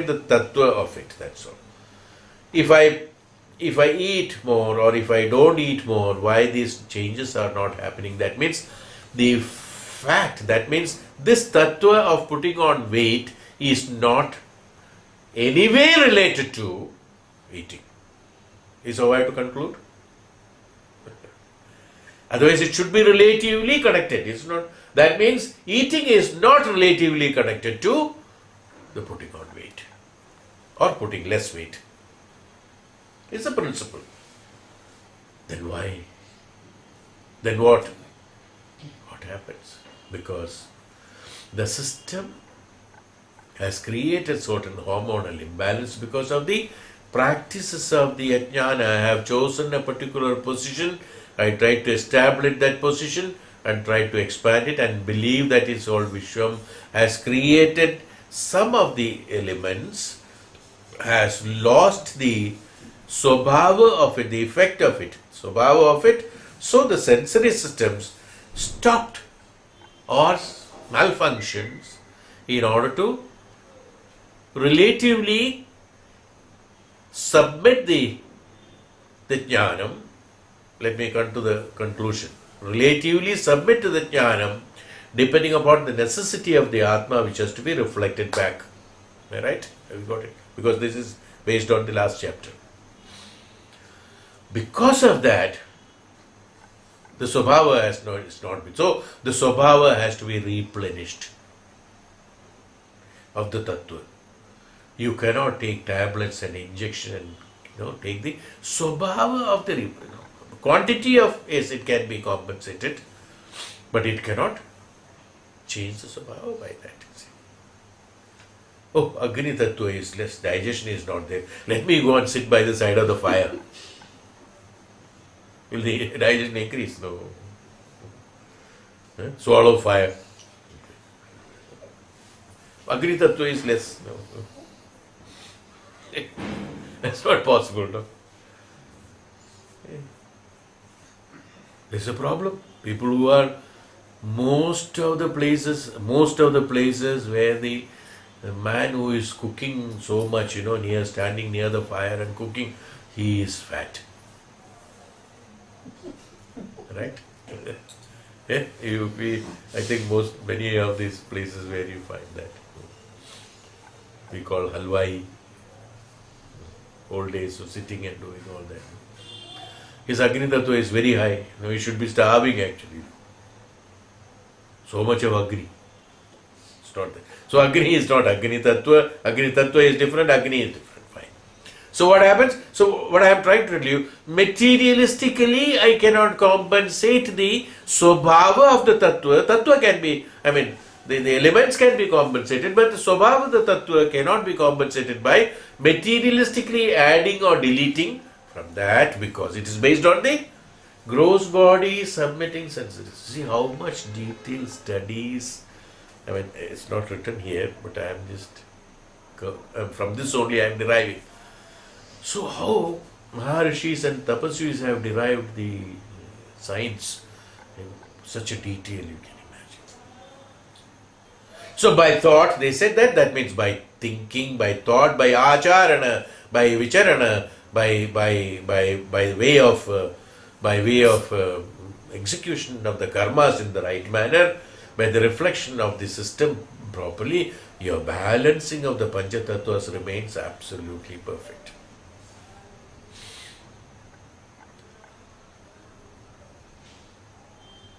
the tattva of it, that's all. If I eat more or if I don't eat more, why these changes are not happening? That means the fact, that means this tattva of putting on weight is not anyway related to eating. Is how I have to conclude? Otherwise it should be relatively connected. It's not. That means eating is not relatively connected to the putting on weight or putting less weight. It's a principle. Then why? Then what? What happens? Because the system has created certain hormonal imbalance because of the practices of the Jnana. I have chosen a particular position. I try to establish that position and try to expand it and believe that is all. Viswam has created some of the elements, has lost the swabhava of it, the effect of it, swabhava of it. So the sensory systems stopped or malfunctions in order to relatively submit the Jnaanam. Let me come to the conclusion. Relatively submit to the Jnaanam depending upon the necessity of the Aathma, which has to be reflected back. Am I right? Have you got it? Because this is based on the last chapter. Because of that, the swabhava has not been. So the swabhava has to be replenished of the tattva. You cannot take tablets and injection and take the swabhava of the quantity of, yes, it can be compensated, but it cannot change the swabhava by that. Oh, Agni tattva is less, digestion is not there. Let me go and sit by the side of the fire. Will the digestion increase? No. Swallow fire. Agni tattva is less. No. That's not possible. No. There's a problem. People who are most of the places where the man who is cooking so much, standing near the fire and cooking, he is fat. Right? Yeah, I think many of these places where you find that. We call halwai. Old days of sitting and doing all that. His Agni Tattva is very high. He should be starving actually. So much of Agni. It's not that. So Agni is not Agni Tattva. Agni Tattva is different, Agni is different. Fine. So what happens? So what I am trying to tell you, materialistically I cannot compensate the swabhava of the Tattva. Tattva can be, the elements can be compensated, but the swabhava of the Tattva cannot be compensated by materialistically adding or deleting from that, because it is based on the gross body submitting senses. See how much detailed studies. It's not written here, but I am just from this only I am deriving. So how Maharishis and Tapasvis have derived the science in such a detail, you can imagine. So by thought, they said that means by thinking, by thought, by acharana, by vicharana, by way of execution of the karmas in the right manner, by the reflection of the system properly, your balancing of the Panchatattwas remains absolutely perfect.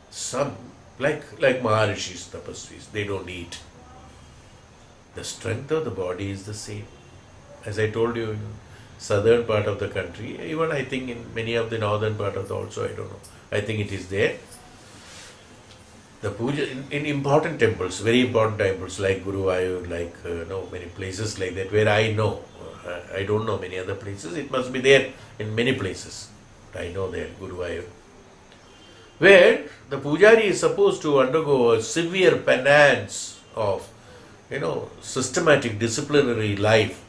Some, like Maharishis, Tapasvis, they don't eat. The strength of the body is the same. As I told you, in southern part of the country, even I think in many of the northern part of the also, I don't know. I think it is there. The puja in important temples, very important temples like Guruvayur, like many places like that, where I know. I don't know many other places. It must be there in many places. I know there, Guruvayur. Where the pujari is supposed to undergo a severe penance of, systematic disciplinary life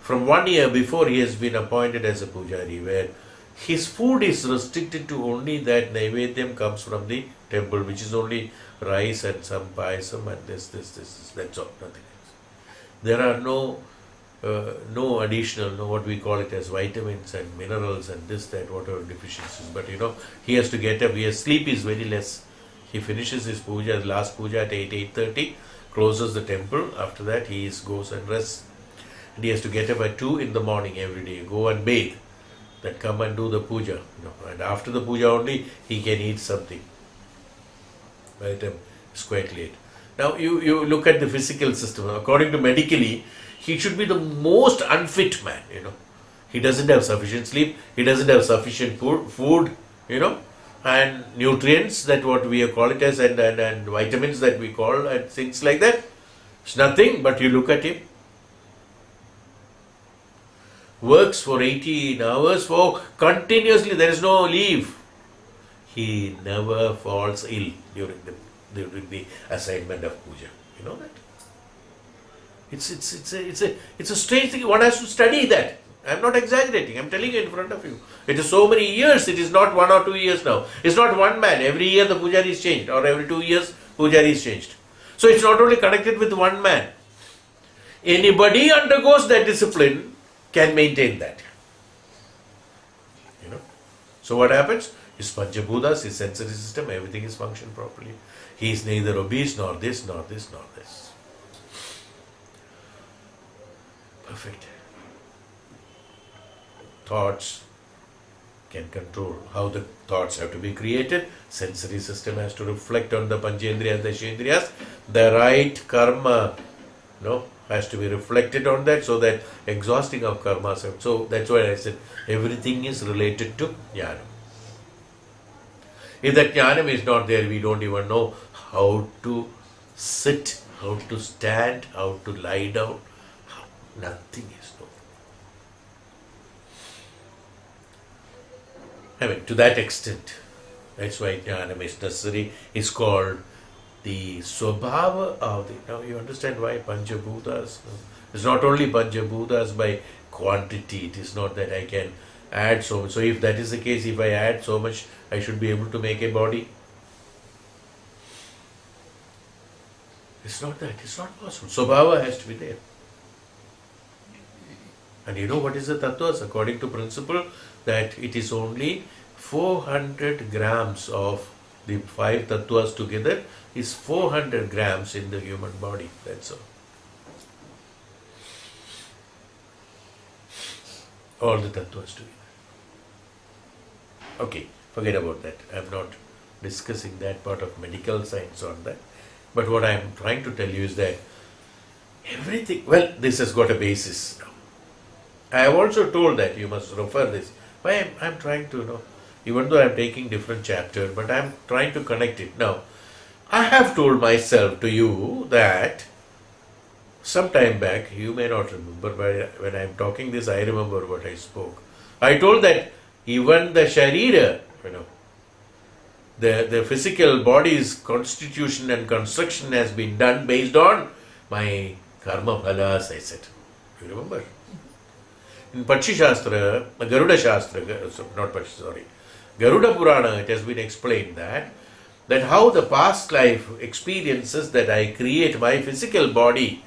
from 1 year before he has been appointed as a pujari, where his food is restricted to only that Naivedyam comes from the temple, which is only rice and some payasam and this, that's all, nothing else. There are no no additional, no what we call it as vitamins and minerals and this, that, whatever deficiencies. But he has to get up. His sleep is very less. He finishes his puja, last puja at 8:30, closes the temple. After that, he goes and rests. And he has to get up at 2 in the morning every day, go and bathe, then come and do the puja. And after the puja only, he can eat something. By the time it's quite late. Now, you look at the physical system. According to medically, he should be the most unfit man, He doesn't have sufficient sleep, he doesn't have sufficient food, and nutrients, that what we call it as, and vitamins that we call, and things like that. It's nothing, but you look at him. Works for 18 hours for continuously, there is no leave. He never falls ill during the assignment of puja. You know that? It's a strange thing. One has to study that. I'm not exaggerating. I'm telling you in front of you. It is so many years. It is not 1 or 2 years now. It's not one man. Every year the pujari is changed, or every 2 years pujari is changed. So it's not only connected with one man. Anybody undergoes that discipline can maintain that. So what happens? His Panchabhutas, his sensory system, everything is functioned properly. He is neither obese nor this, nor this, nor this. Perfect. Thoughts can control how the thoughts have to be created. Sensory system has to reflect on the Panchendriyas, the Shendriyas. The right karma has to be reflected on that, so that exhausting of karmas. So that's why I said everything is related to Jnanam. If that Jnanam is not there, we don't even know how to sit, how to stand, how to lie down. Nothing is known. To that extent, that's why Jnanam is necessary. It's called the swabhava of the. Now you understand why Panchabhutas. It's not only Panchabhutas by quantity. It is not that I can add so much. So if that is the case, if I add so much, I should be able to make a body. It's not that. It's not possible. Swabhava has to be there. And you know what is the tattvas? According to principle, that it is only 400 grams of the 5 tattvas together is 400 grams in the human body. That's all. All the tattvas together. Okay, forget about that. I am not discussing that part of medical science on that. But what I am trying to tell you is that everything, this has got a basis now. I have also told that you must refer this. Why I am trying to, even though I am taking different chapter, but I am trying to connect it. Now, I have told myself to you that some time back, you may not remember, but when I am talking this, I remember what I spoke. I told that even the sharira, the physical body's constitution and construction has been done based on my karma phalas, I said. You remember? In Paksha Shastra, Garuda Shastra, Garuda Purana, it has been explained that how the past life experiences that I create my physical body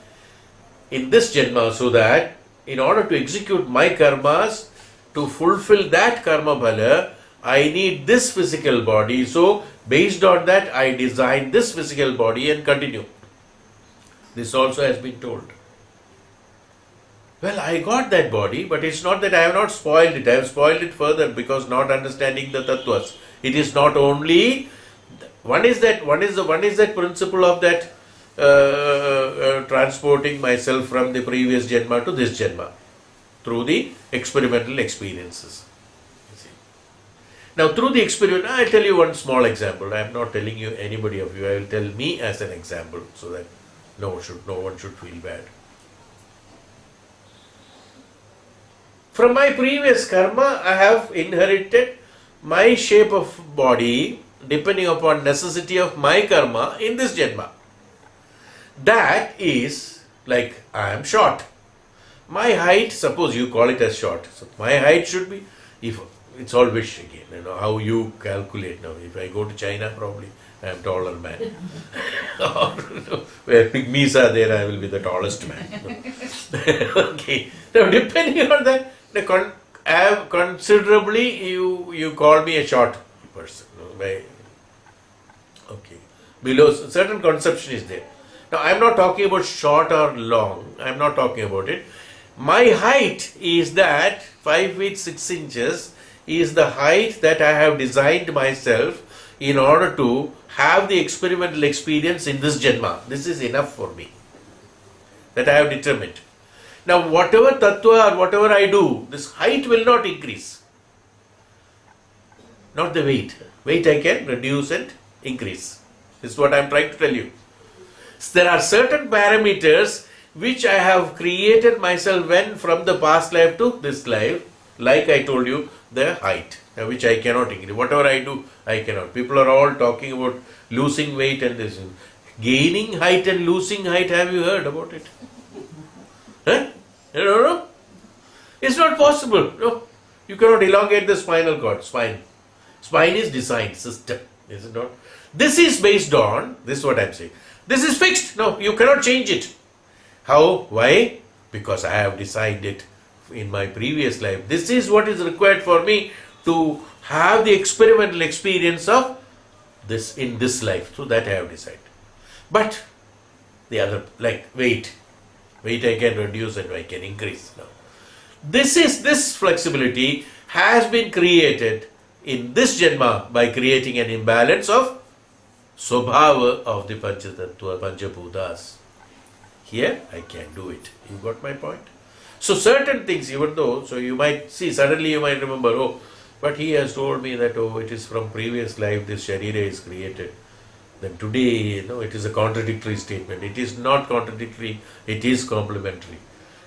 in this Janma, so that in order to execute my karmas, to fulfill that karma bhala, I need this physical body. So based on that, I design this physical body and continue. This also has been told. I got that body, but it's not that I have not spoiled it. I have spoiled it further because not understanding the tattvas. It is not only one is that principle of that transporting myself from the previous Janma to this Janma through the experimental experiences. Now, through the experiment, I'll tell you one small example. I am not telling you anybody of you. I will tell me as an example, so that no one should feel bad. From my previous karma, I have inherited my shape of body depending upon necessity of my karma in this Janma. That is like I am short. My height, suppose you call it as short. So my height should be, if it's all wish again. How you calculate now. If I go to China, probably I am taller man. Or where pygmies are there, I will be the tallest man. Okay. Now depending on that, considerably you call me a short person. Okay. Below certain conception is there. Now I am not talking about short or long. I am not talking about it. My height is that 5 feet 6 inches is the height that I have designed myself in order to have the experimental experience in this Janma. This is enough for me. That I have determined. Now whatever tattva or whatever I do, this height will not increase. Not the weight. Weight I can reduce and increase. This is what I am trying to tell you. So there are certain parameters which I have created myself when from the past life to this life, like I told you, the height, which I cannot increase. Whatever I do, I cannot. People are all talking about losing weight and this. Gaining height and losing height, have you heard about it? Huh? You don't know? It's not possible. No. You cannot elongate the spinal cord. Spine is designed system, is it not? This is based on, this is what I am saying. This is fixed. No, you cannot change it. How? Why? Because I have decided in my previous life. This is what is required for me to have the experimental experience of this in this life. So that I have decided. But the other, like weight I can reduce and I can increase now. This flexibility has been created in this Janma by creating an imbalance of swabhava of the Panchatattva, Panchabhutas. Here I can do it. You got my point? So certain things, even though, so you might see, suddenly you might remember, oh, but he has told me that, oh, it is from previous life this Sharira is created. Then today, it is a contradictory statement. It is not contradictory, it is complementary.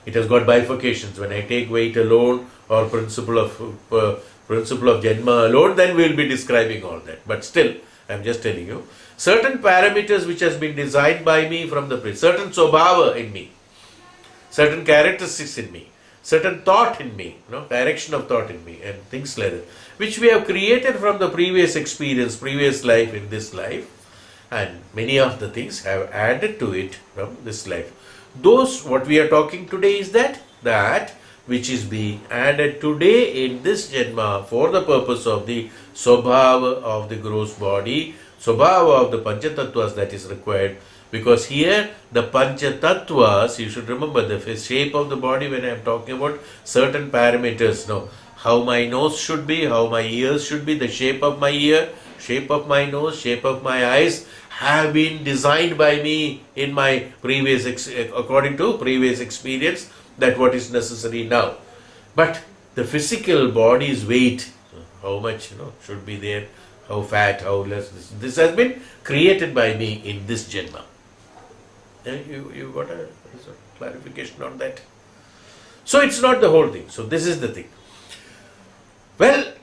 It has got bifurcations. When I take weight alone or principle of Janma alone, then we will be describing all that. But still, I am just telling you, certain parameters which has been designed by me from the certain swabhava in me, certain characteristics in me, certain thought in me, direction of thought in me and things like that, which we have created from the previous experience, previous life in this life, and many of the things have added to it from this life. Those, what we are talking today is that which is being added today in this Janma for the purpose of the swabhava of the gross body, swabhava of the Panchatattvas that is required. Because here the Panchatattvas, you should remember the shape of the body when I am talking about certain parameters. Now, how my nose should be, how my ears should be, the shape of my ear, shape of my nose, shape of my eyes have been designed by me in my according to previous experience, that what is necessary now. But the physical body's weight, how much should be there, how fat, how less, this has been created by me in this Janma. You got a clarification on that? So it's not the whole thing. So this is the thing. Well,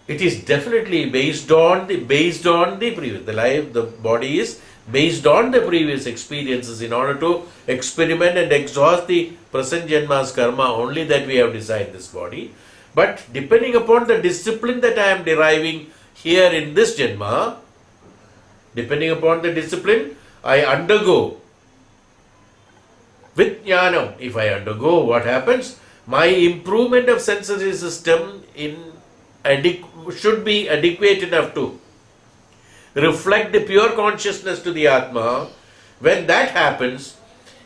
it is definitely based on the previous. The life, the body is based on the previous experiences in order to experiment and exhaust the present Janma's karma. Only that we have designed this body. But depending upon the discipline that I am deriving here in this Janma, depending upon the discipline I undergo with Jnaanam, if I undergo, what happens? My improvement of sensory system should be adequate enough to reflect the pure consciousness to the Aathma. When that happens,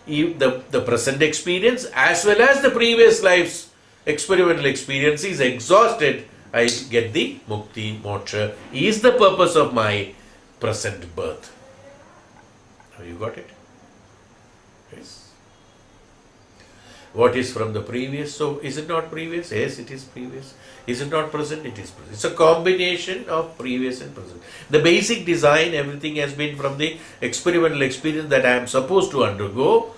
the present experience as well as the previous life's experimental experience is exhausted. I get the mukti, moksha, is the purpose of my present birth. Have you got it? Yes. What is from the previous? So, is it not previous? Yes, it is previous. Is it not present? It is present. It's a combination of previous and present. The basic design, everything has been from the experimental experience that I am supposed to undergo.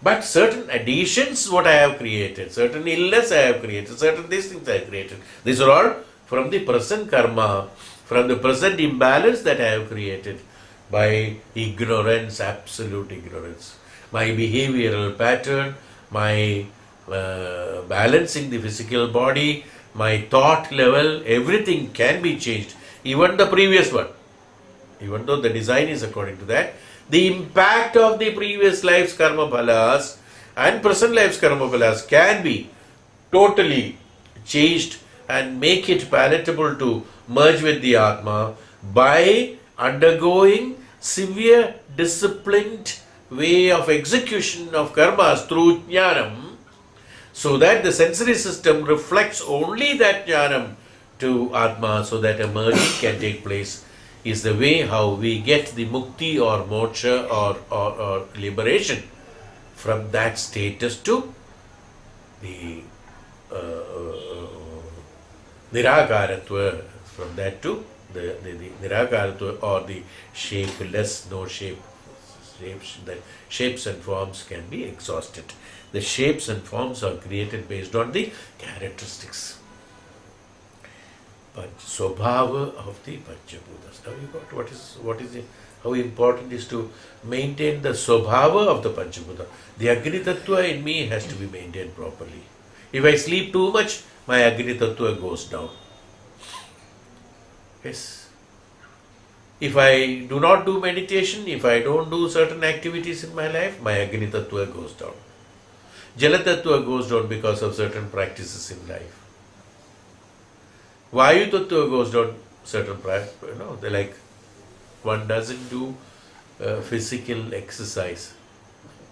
But certain additions, what I have created, certain illness I have created, certain these things I have created. These are all from the present karma, from the present imbalance that I have created by ignorance, absolute ignorance. My behavioral pattern, my balancing the physical body, my thought level, everything can be changed. Even the previous one, even though the design is according to that, the impact of the previous life's karma phalas and present life's karma phalas can be totally changed and make it palatable to merge with the Aathma by undergoing severe, disciplined way of execution of karmas through Jnaanam, so that the sensory system reflects only that Jnanam to Aathma, so that a merging can take place, is the way how we get the mukti or moksha or liberation from that status to the Nirakaratva, from that to the Nirakaratva, or the shapeless, no shape. The shapes and forms can be exhausted. The shapes and forms are created based on the characteristics. But swabhava of the Panchabhutas. Now you got what is it? How important is to maintain the swabhava of the Panchabhuta. The Agni Tattva in me has to be maintained properly. If I sleep too much, my Agni Tattva goes down. Yes. If I do not do meditation, if I don't do certain activities in my life, my Agni Tattva goes down. Jala Tattva goes down because of certain practices in life. Vayu Tattva goes down certain practices. They're like one doesn't do physical exercise.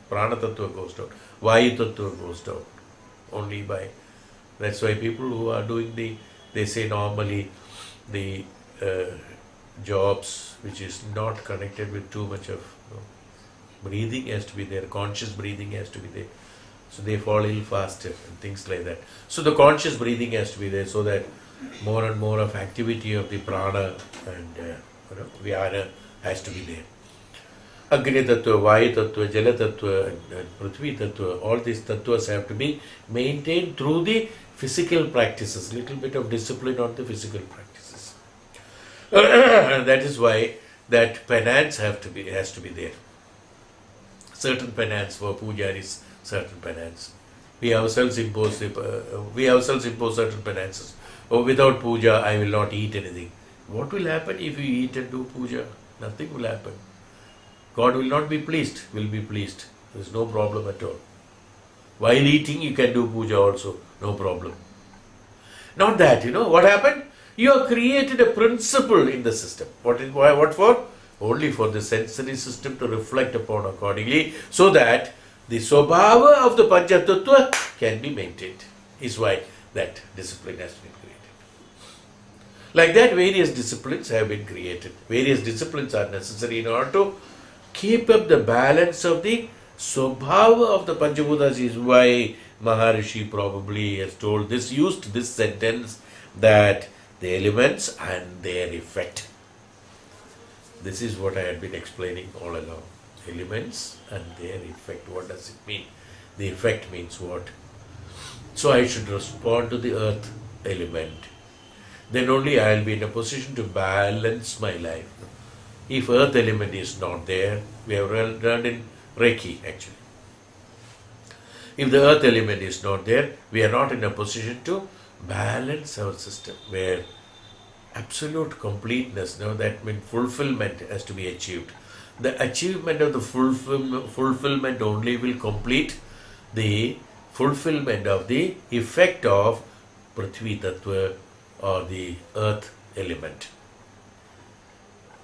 Prana Tattva goes down. Vayu Tattva goes down. Only by. That's why people who are doing they say normally the jobs which is not connected with too much of breathing has to be there, conscious breathing has to be there, so they fall ill faster and things like that. So the conscious breathing has to be there, so that more and more of activity of the prana and vyana has to be there. Agni Tattva, Vayu Tattva, Jala Tattva and Prithvi Tattva, all these tattvas have to be maintained through the physical practices, little bit of discipline on the physical practices. That is why that penance has to be there. Certain penance for pujaris, certain penance. We ourselves impose certain penances. Oh, without puja, I will not eat anything. What will happen if you eat and do puja? Nothing will happen. God will not be pleased. Will be pleased. There is no problem at all. While eating, you can do puja also. No problem. Not that, what happened? You have created a principle in the system. What for? Only for the sensory system to reflect upon accordingly, so that the swabhava of the Panchatattva can be maintained. Is why that discipline has been created. Like that, various disciplines have been created. Various disciplines are necessary in order to keep up the balance of the swabhava of the Panchabhutas. Is why Maharishi probably has used this sentence, that the elements and their effect. This is what I had been explaining all along. Elements and their effect. What does it mean? The effect means what? So I should respond to the earth element. Then only I will be in a position to balance my life. If earth element is not there, we have learned in Reiki actually. If the earth element is not there, we are not in a position to balance our system, where absolute completeness, that means fulfillment has to be achieved. The achievement of the fulfillment only will complete the fulfillment of the effect of Prithvi Tattva or the earth element.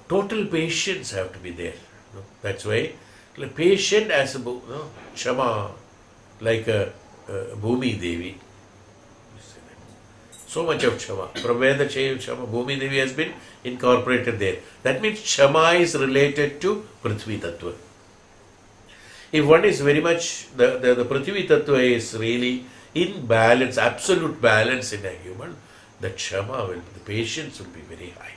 Total patience have to be there. That's why patient as a Kshama, like a Bhumi Devi. So much of Kshama. From where the Kshama, Bhumi Devi has been incorporated there. That means Kshama is related to Prithvi Tattva. If one is very much, the Prithvi Tattva is really in balance, absolute balance in a human, the Kshama the patience will be very high.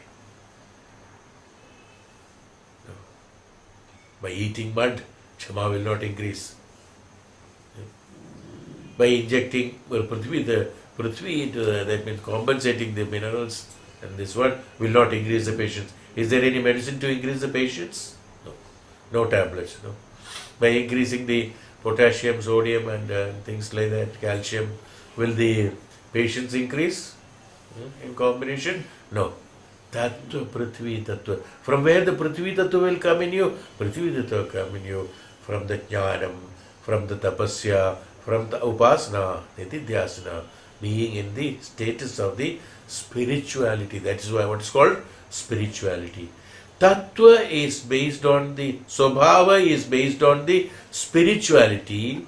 By eating mud, Kshama will not increase. By injecting Prithvi into that means compensating the minerals, and this one will not increase the patience. Is there any medicine to increase the patience? No. No tablets. No. By increasing the potassium, sodium and things like that, calcium, will the Patience increase in combination? No. Tattva, Prithvi, Tattva. From where the Prithvi Tattva will come in you? Prithvi Tattva will come in you from the Jnaanam, from the Tapasya, from the Upasana, Nitidhyasana, being in the status of the spirituality. That is why what is called spirituality. Tattva is based on the swabhava, is based on the spirituality.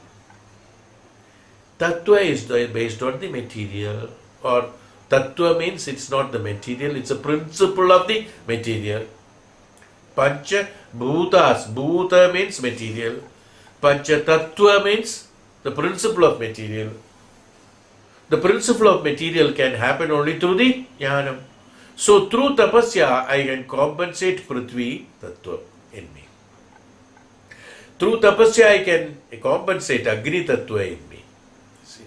Tattva is based on the material, or Tattva means it's not the material, it's a principle of the material. Pancha Bhutas, Bhuta means material. Pancha Tattva means the principle of material. The principle of material can happen only through the Jnanam. So through Tapasya, I can compensate Prithvi Tattva in me. Through Tapasya, I can compensate Agni Tattva in me. See?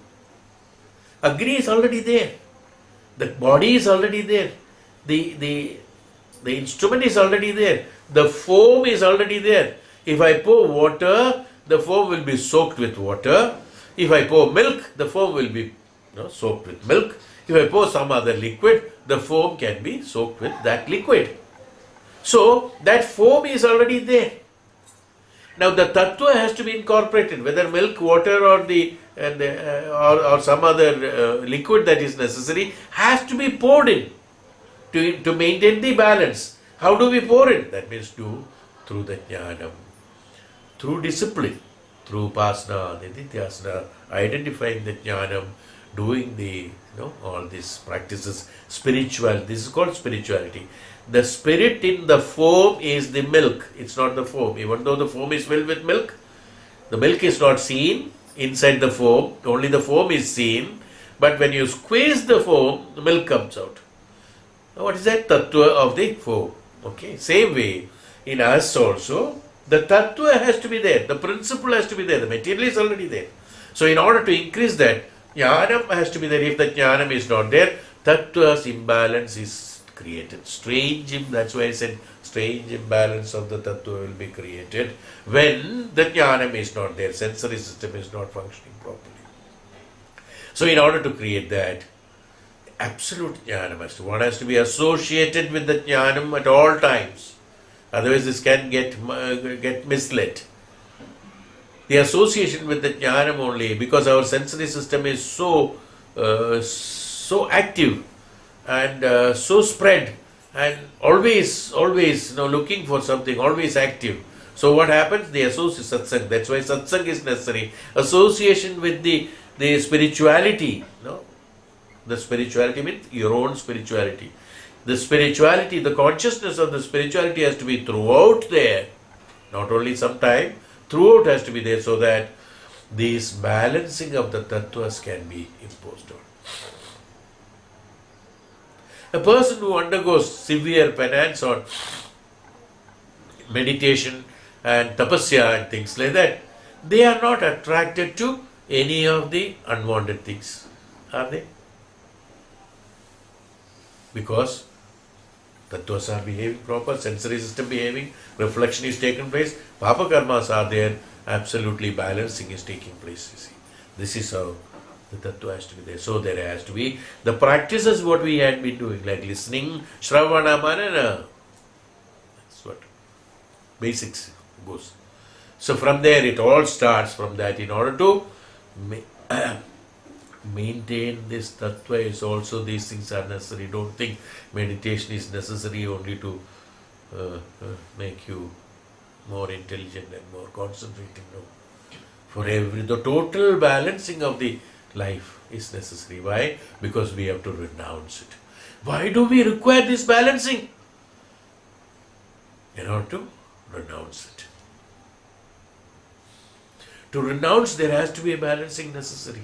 Agni is already there. The body is already there. The instrument is already there. The foam is already there. If I pour water, the foam will be soaked with water. If I pour milk, the foam will be soaked with milk. If I pour some other liquid, the foam can be soaked with that liquid. So that foam is already there. Now the tattva has to be incorporated, whether milk, water, or or some other liquid that is necessary has to be poured in to maintain the balance. How do we pour it? That means through the Jnanam, through discipline, through Upasana, Nitidhyasana, identifying the Jnanam, doing the all these practices, spiritual. This is called spirituality. The spirit in the foam is the milk. It's not the foam. Even though the foam is filled with milk, the milk is not seen inside the foam. Only the foam is seen. But when you squeeze the foam, the milk comes out. Now what is that? Tattva of the foam. Okay. Same way, in us also, the tattva has to be there. The principle has to be there. The material is already there. So in order to increase that, Jnanam has to be there. If the Jnanam is not there, tattva's imbalance is created. That's why I said strange imbalance of the tattva will be created when the Jnanam is not there. Sensory system is not functioning properly. So in order to create that, absolute Jnanam one has to be associated with the Jnanam at all times. Otherwise this can get misled. The association with the Jnanam only, because our sensory system is so active and so spread and always looking for something, always active. So what happens? The association, satsang. That's why satsang is necessary. Association with the spirituality. The spirituality means your own spirituality. The spirituality, the consciousness of the spirituality has to be throughout there. Not only sometime, throughout has to be there, so that this balancing of the tattvas can be imposed on. A person who undergoes severe penance on meditation and tapasya and things like that, they are not attracted to any of the unwanted things, are they? Because tattvas are behaving proper, sensory system behaving, reflection is taking place, papa karmas are there, absolutely balancing is taking place, you see. This is how the tattva has to be there. So there has to be the practices what we had been doing, like listening, shravana, manana. That's what basics goes. So from there it all starts from that. In order to maintain this tattva is also, these things are necessary. Don't think meditation is necessary only to make you more intelligent and more concentrating. No. For the total balancing of the life is necessary. Why? Because we have to renounce it. Why do we require this balancing? In order to renounce it. To renounce, there has to be a balancing necessary.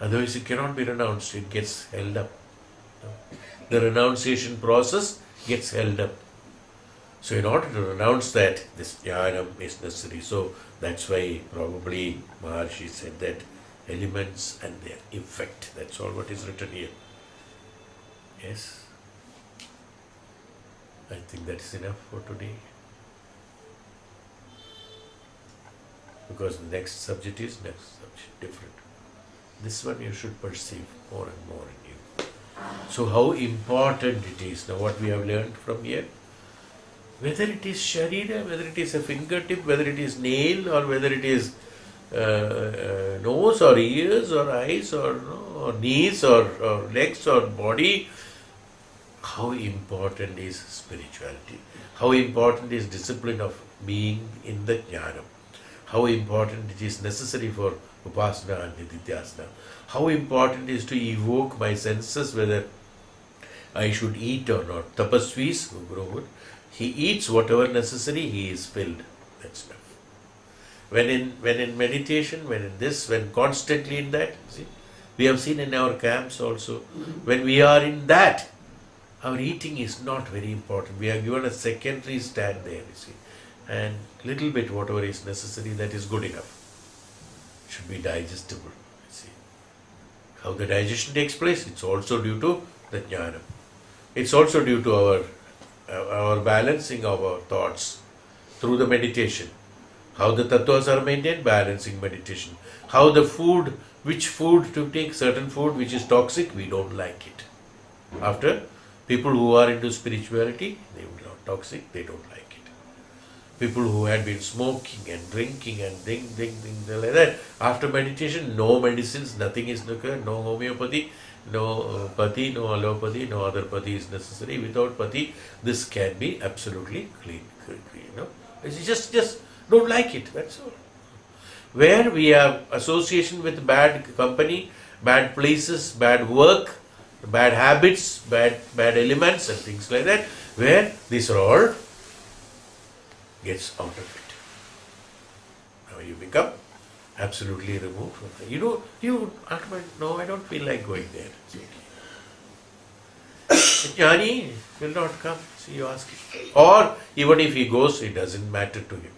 Otherwise it cannot be renounced, it gets held up. The renunciation process gets held up. So in order to renounce that, this Jnanam is necessary. So that's why probably Maharshi said that elements and their effect. That's all what is written here. Yes? I think that is enough for today. Because the next subject is different. This one you should perceive more and more in you. So how important it is. Now what we have learned from here, whether it is sharira, whether it is a fingertip, whether it is nail, or whether it is nose or ears or eyes or knees or legs or body, how important is spirituality, how important is discipline of being in the jnanam, how important it is necessary for upasana and nididhyasana, how important is to evoke my senses whether I should eat or not. Tapasvis who grow good, he eats whatever necessary, he is filled. That's enough. When in meditation, when constantly in that, see, we have seen in our camps also, when we are in that, our eating is not very important. We are given a secondary stand there, you see, and little bit whatever is necessary, that is good enough. Should be digestible. You see, how the digestion takes place, it's also due to the jnanam. It's also due to our balancing of our thoughts through the meditation. How the tattvas are maintained, balancing meditation. How the food, which food to take, certain food which is toxic, we don't like it. After, people who are into spirituality, they will not toxic, they don't like it. People who had been smoking and drinking and ding like that, after meditation, no medicines, nothing is required, no homeopathy, no pati, no allopathy, no other pati is necessary. Without pati, this can be absolutely clean. You know, it's just don't like it. That's all. Where we have association with bad company, bad places, bad work, bad habits, bad elements and things like that, where these are all gets out of it. Now you become absolutely removed from that. Aathma, no, I don't feel like going there. It's okay. Jnani will not come. See, you ask him. Or even if he goes, it doesn't matter to him.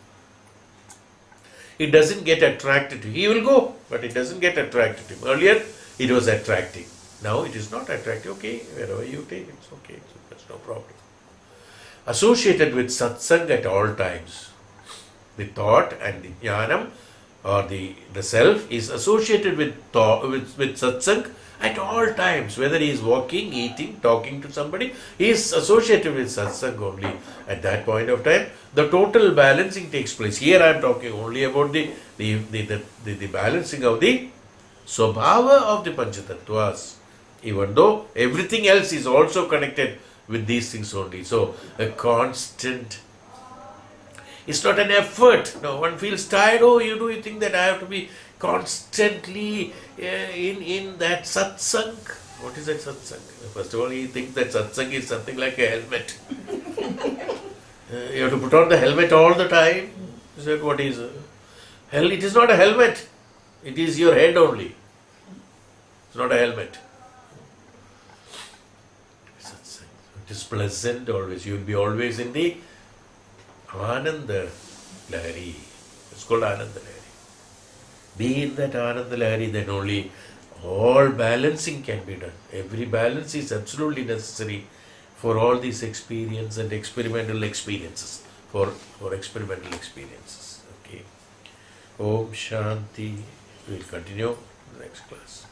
It doesn't get attracted to him. He will go, but it doesn't get attracted to him. Earlier, it was attracting. Now it is not attractive. Okay, wherever you take, it's okay. So that's no problem. Associated with satsang at all times. The thought and the jnanam or the self is associated with satsang at all times. Whether he is walking, eating, talking to somebody, he is associated with satsang only. At that point of time, the total balancing takes place. Here I am talking only about the balancing of the swabhava of the panchatattvas. Even though everything else is also connected with these things only. So, a constant, it's not an effort. No, one feels tired. Oh, you think that I have to be constantly in that satsang? What is that satsang? First of all, he thinks that satsang is something like a helmet. You have to put on the helmet all the time. Is that what is? Hell, it is not a helmet. It is your head only. It's not a helmet. It is pleasant always. You will be always in the Ananda Lahari. It's called Ananda Lahari. Be in that Ananda Lahari, then only all balancing can be done. Every balance is absolutely necessary for all these experience and experimental experiences. For experimental experiences. Okay. Om Shanti. We will continue in the next class.